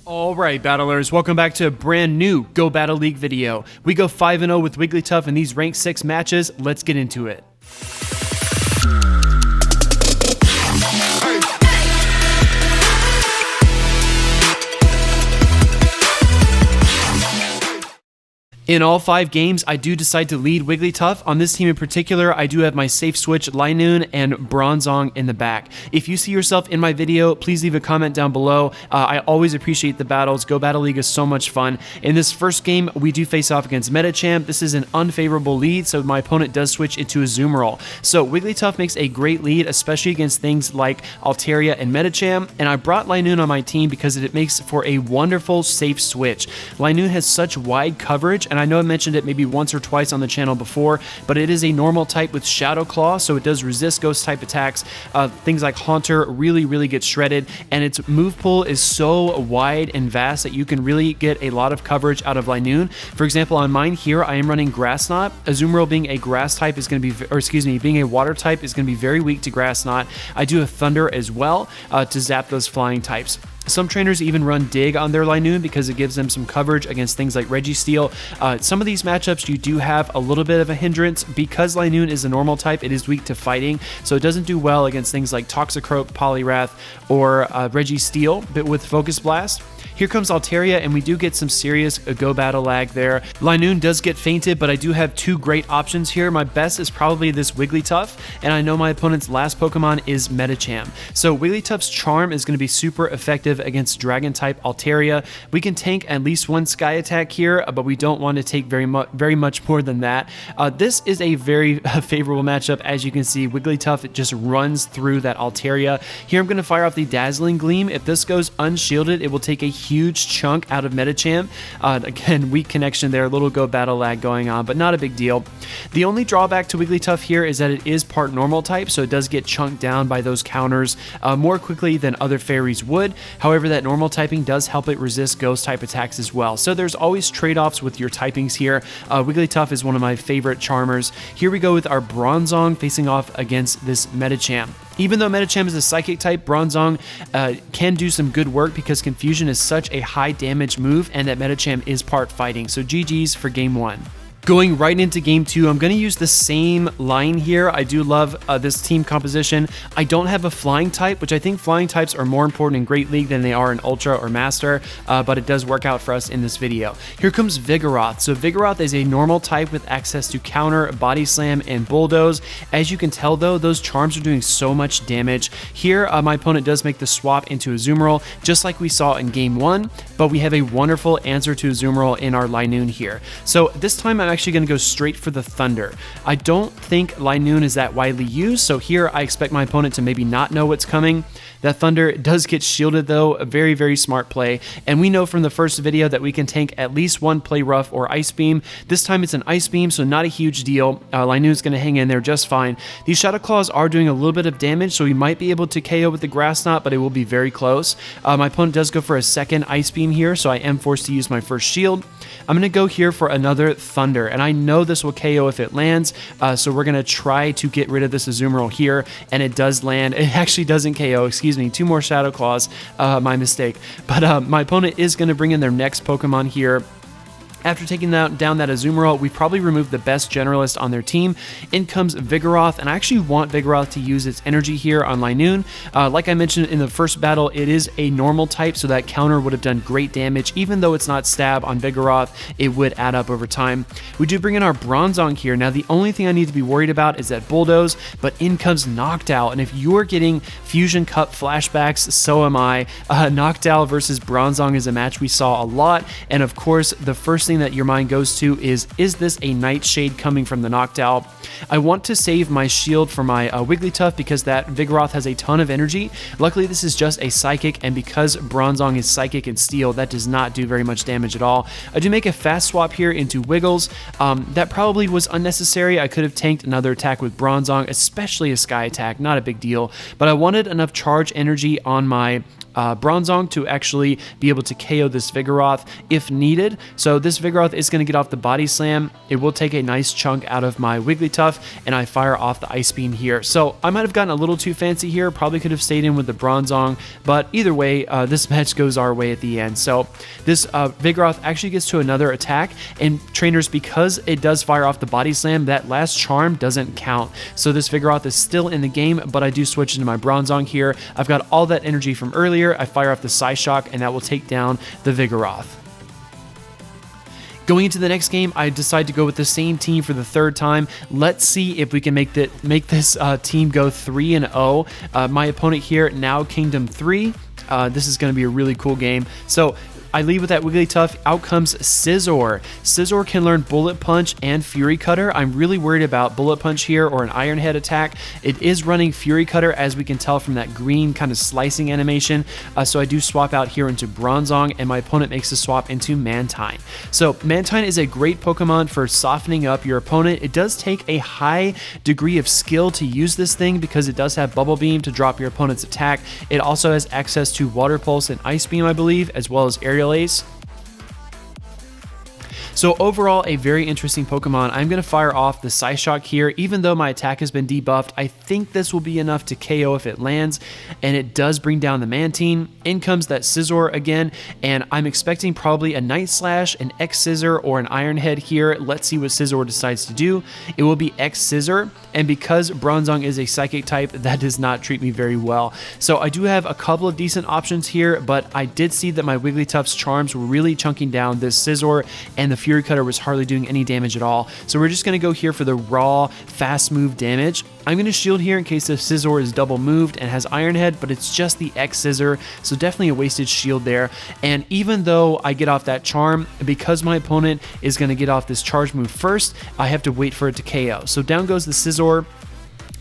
Alright battlers, welcome back to a brand new Go Battle League video. We go 5-0 with Wigglytuff in these ranked 6 matches. Let's get into it. In all 5 games, I do decide to lead Wigglytuff. On this team in particular, I do have my safe switch Linoon and Bronzong in the back. If you see yourself in my video, please leave a comment down below. I always appreciate the battles. Go Battle League is so much fun. In this first game, we do face off against Medicham. This is an unfavorable lead, so my opponent does switch into a Azumarill. So Wigglytuff makes a great lead, especially against things like Altaria and Medicham, and I brought Linoon on my team because it makes for a wonderful safe switch. Linoon has such wide coverage, and I know I mentioned it maybe once or twice on the channel before, but it is a normal type with Shadow Claw, so it does resist ghost type attacks. Things like Haunter really get shredded, and its move pool is so wide and vast that you can really get a lot of coverage out of Linoon. For example, on mine here, I am running Grass Knot. Azumarill being a grass type is going to be, or excuse me, being a water type is going to be very weak to Grass Knot. I do have Thunder as well to zap those flying types. Some trainers even run Dig on their Linoon because it gives them some coverage against things like Registeel. Some of these matchups you do have a little bit of a hindrance because Linoon is a normal type. It is weak to fighting, so it doesn't do well against things like Toxicroak, Poliwrath, or Registeel, but with Focus Blast. Here comes Altaria, and we do get some serious Go Battle lag there. Linoon does get fainted, but I do have 2 great options here. My best is probably this Wigglytuff, and I know my opponent's last Pokemon is Medicham. So Wigglytuff's Charm is going to be super effective against Dragon-type Altaria. We can tank at least 1 Sky Attack here, but we don't want to take very much more than that. This is a very favorable matchup. As you can see, Wigglytuff just runs through that Altaria. Here I'm going to fire off the Dazzling Gleam. If this goes unshielded, it will take a huge chunk out of Medicham. Again, weak connection there, a little Go Battle lag going on, but not a big deal. The only drawback to Wigglytuff here is that it is part normal type, so it does get chunked down by those counters more quickly than other fairies would. However, that normal typing does help it resist ghost type attacks as well. So there's always trade-offs with your typings here. Wigglytuff is one of my favorite charmers. Here we go with our Bronzong facing off against this Medicham. Even though Medicham is a psychic type, Bronzong can do some good work because Confusion is such a high damage move, and that Medicham is part fighting. So GG's for game 1. Going right into game 2, I'm going to use the same line here. I do love this team composition. I don't have a flying type, which I think flying types are more important in Great League than they are in Ultra or Master, but it does work out for us in this video. Here comes Vigoroth. So Vigoroth is a normal type with access to Counter, Body Slam, and Bulldoze. As you can tell though, those charms are doing so much damage. Here, my opponent does make the swap into Azumarill, just like we saw in game 1, but we have a wonderful answer to Azumarill in our Linoon here. So this time I'm actually going to go straight for the Thunder. I don't think Linoon is that widely used, so here I expect my opponent to maybe not know what's coming. That Thunder does get shielded though, a very smart play, and we know from the first video that we can tank at least 1 Play Rough or Ice Beam. This time it's an Ice Beam, so not a huge deal. Linoon's going to hang in there just fine. These Shadow Claws are doing a little bit of damage, so we might be able to KO with the Grass Knot, but it will be very close. My opponent does go for a second Ice Beam here, so I am forced to use my first shield. I'm going to go here for another Thunder, and I know this will KO if it lands, so we're going to try to get rid of this Azumarill here, and it does land. It actually doesn't KO, excuse me, 2 more Shadow Claws, my mistake. But my opponent is going to bring in their next Pokemon here. After taking down that Azumarill, we probably removed the best generalist on their team. In comes Vigoroth, and I actually want Vigoroth to use its energy here on Linoon. Like I mentioned in the first battle, it is a normal type, so that counter would have done great damage. Even though it's not stab on Vigoroth, it would add up over time. We do bring in our Bronzong here. Now, the only thing I need to be worried about is that Bulldoze, but in comes Noctowl, and if you're getting Fusion Cup flashbacks, so am I. Noctowl versus Bronzong is a match we saw a lot, and of course, the first thing that your mind goes to is this a Nightshade coming from the Noctowl? I want to save my shield for my Wigglytuff because that Vigoroth has a ton of energy. Luckily, this is just a Psychic, and because Bronzong is Psychic and Steel, that does not do very much damage at all. I do make a fast swap here into Wiggles. That probably was unnecessary. I could have tanked another attack with Bronzong, especially a Sky Attack, not a big deal, but I wanted enough charge energy on my Bronzong to actually be able to KO this Vigoroth if needed. So this Vigoroth is going to get off the Body Slam. It will take a nice chunk out of my Wigglytuff, and I fire off the Ice Beam here. So I might have gotten a little too fancy here, probably could have stayed in with the Bronzong, but either way, this match goes our way at the end. So this Vigoroth actually gets to another attack, and trainers, because it does fire off the Body Slam, that last charm doesn't count. So this Vigoroth is still in the game, but I do switch into my Bronzong here. I've got all that energy from earlier. I fire off the Psyshock, and that will take down the Vigoroth. Going into the next game, I decide to go with the same team for the third time. Let's see if we can make this team go 3-0. My opponent here, now Kingdom 3. This is going to be a really cool game. So I lead with that Wigglytuff. Out comes Scizor. Scizor can learn Bullet Punch and Fury Cutter. I'm really worried about Bullet Punch here or an Iron Head attack. It is running Fury Cutter, as we can tell from that green kind of slicing animation. So I do swap out here into Bronzong, and my opponent makes a swap into Mantine. So Mantine is a great Pokemon for softening up your opponent. It does take a high degree of skill to use this thing because it does have Bubble Beam to drop your opponent's attack. It also has access to Water Pulse and Ice Beam, I believe, as well as Aerial Ace. So overall, a very interesting Pokemon. I'm going to fire off the Psyshock here. Even though my attack has been debuffed, I think this will be enough to KO if it lands, and it does bring down the Mantine. In comes that Scizor again, and I'm expecting probably a Night Slash, an X-Scissor, or an Iron Head here. Let's see what Scizor decides to do. It will be X-Scissor, and because Bronzong is a Psychic type, that does not treat me very well. So I do have a couple of decent options here, but I did see that my Wigglytuff's charms were really chunking down this Scizor, and the Fury Cutter was hardly doing any damage at all. So we're just going to go here for the raw, fast move damage. I'm going to shield here in case the Scizor is double moved and has Iron Head, but it's just the X-Scissor, so definitely a wasted shield there. And even though I get off that charm, because my opponent is going to get off this charge move first, I have to wait for it to KO. So down goes the Scizor.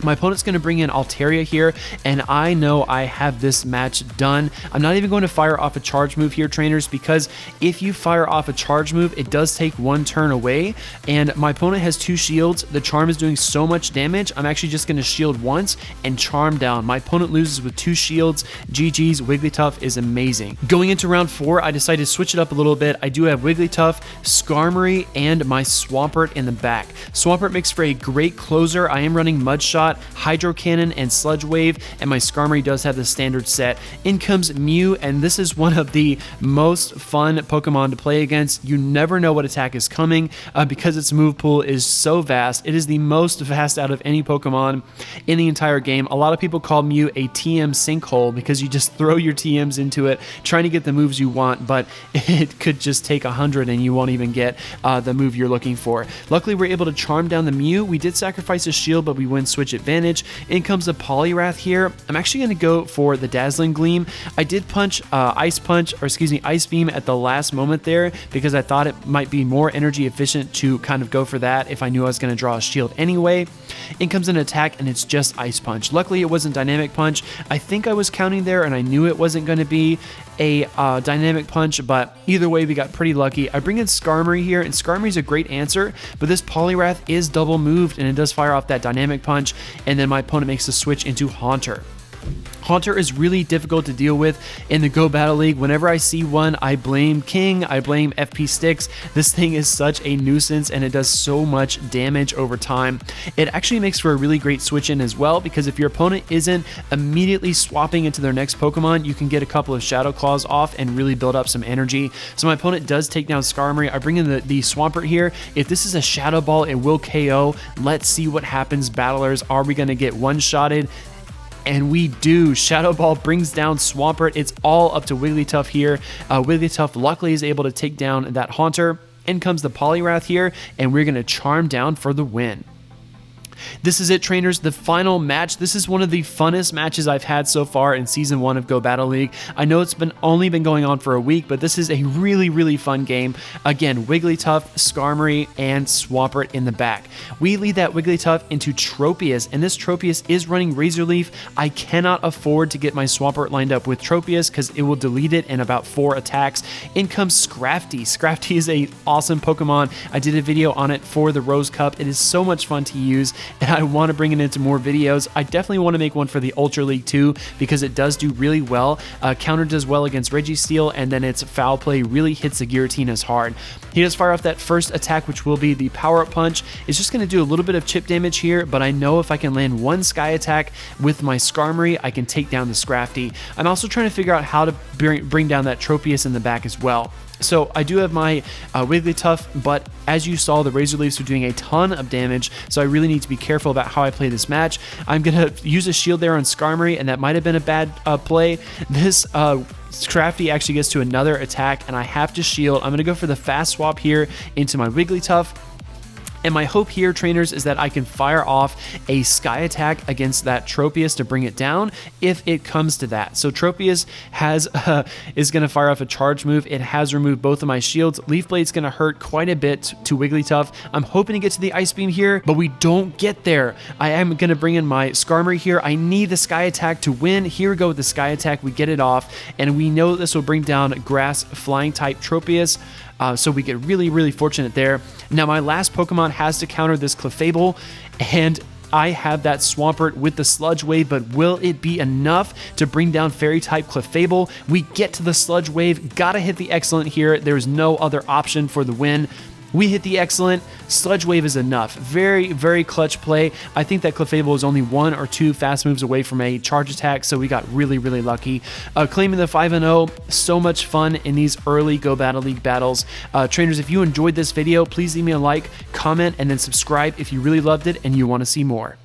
My opponent's going to bring in Altaria here, and I know I have this match done. I'm not even going to fire off a charge move here, trainers, because if you fire off a charge move, it does take one turn away, and my opponent has 2 shields. The charm is doing so much damage, I'm actually just going to shield once and charm down. My opponent loses with 2 shields. GG's, Wigglytuff is amazing. Going into round 4, I decided to switch it up a little bit. I do have Wigglytuff, Skarmory, and my Swampert in the back. Swampert makes for a great closer. I am running Mud Shot, Hydro Cannon, and Sludge Wave, and my Skarmory does have the standard set. In comes Mew, and this is one of the most fun Pokemon to play against. You never know what attack is coming because its move pool is so vast. It is the most vast out of any Pokemon in the entire game. A lot of people call Mew a TM sinkhole because you just throw your TMs into it trying to get the moves you want, but it could just take 100 and you won't even get the move you're looking for. Luckily, we're able to charm down the Mew. We did sacrifice a shield, but we win switch advantage. In comes the Poliwrath here. I'm actually going to go for the Dazzling Gleam. I did punch Ice Beam at the last moment there because I thought it might be more energy efficient to kind of go for that if I knew I was going to draw a shield anyway. In comes an attack, and it's just Ice Punch. Luckily, it wasn't Dynamic Punch. I think I was counting there, and I knew it wasn't going to be a Dynamic Punch, but either way, we got pretty lucky. I bring in Skarmory here, and Skarmory's a great answer, but this Poliwrath is double moved, and it does fire off that Dynamic Punch, and then my opponent makes a switch into Haunter. Haunter is really difficult to deal with in the Go Battle League. Whenever I see one, I blame King, I blame FP Sticks. This thing is such a nuisance, and it does so much damage over time. It actually makes for a really great switch in as well, because if your opponent isn't immediately swapping into their next Pokemon, you can get a couple of Shadow Claws off and really build up some energy. So my opponent does take down Skarmory. I bring in the Swampert here. If this is a Shadow Ball, it will KO. Let's see what happens, battlers. Are we going to get one-shotted? And we do. Shadow Ball brings down Swampert. It's all up to Wigglytuff here. Wigglytuff luckily is able to take down that Haunter. In comes the Poliwrath here, and we're going to charm down for the win. This is it, trainers, the final match. This is one of the funnest matches I've had so far in Season 1 of Go Battle League. I know it's only been going on for a week, but this is a really, really fun game. Again, Wigglytuff, Skarmory, and Swampert in the back. We lead that Wigglytuff into Tropius, and this Tropius is running Razor Leaf. I cannot afford to get my Swampert lined up with Tropius because it will delete it in about 4 attacks. In comes Scrafty. Scrafty is an awesome Pokemon. I did a video on it for the Rose Cup. It is so much fun to use. and I want to bring it into more videos. I definitely want to make one for the Ultra League too, because it does do really well. Counter does well against Registeel, and then its foul play really hits the Giratina hard. He does fire off that first attack, which will be the power-up punch. It's just going to do a little bit of chip damage here, but I know if I can land one Sky attack with my Skarmory, I can take down the Scrafty. I'm also trying to figure out how to bring down that Tropius in the back as well. So I do have my Wigglytuff, but as you saw, the Razor Leafs are doing a ton of damage, so I really need to be careful about how I play this match. I'm going to use a shield there on Skarmory, and that might have been a bad play. This Scrafty actually gets to another attack, and I have to shield. I'm going to go for the fast swap here into my Wigglytuff. And my hope here, trainers, is that I can fire off a Sky attack against that Tropius to bring it down if it comes to that. So Tropius is going to fire off a charge move. It has removed both of my shields. Leaf Blade's going to hurt quite a bit to Wigglytuff. I'm hoping to get to the Ice Beam here, but we don't get there. I am going to bring in my Skarmory here. I need the Sky attack to win. Here we go with the Sky attack. We get it off, and we know this will bring down Grass Flying type Tropius. So we get really, really fortunate there. Now, my last Pokemon has to counter this Clefable, and I have that Swampert with the Sludge Wave, but will it be enough to bring down Fairy-type Clefable? We get to the Sludge Wave, gotta hit the Excellent here. There's no other option for the win. We hit the Excellent. Sludge Wave is enough. Very, very clutch play. I think that Clefable is only 1 or 2 fast moves away from a charge attack, so we got really, really lucky. Claiming the 5-0, so much fun in these early Go Battle League battles. Trainers, if you enjoyed this video, please leave me a like, comment, and then subscribe if you really loved it and you want to see more.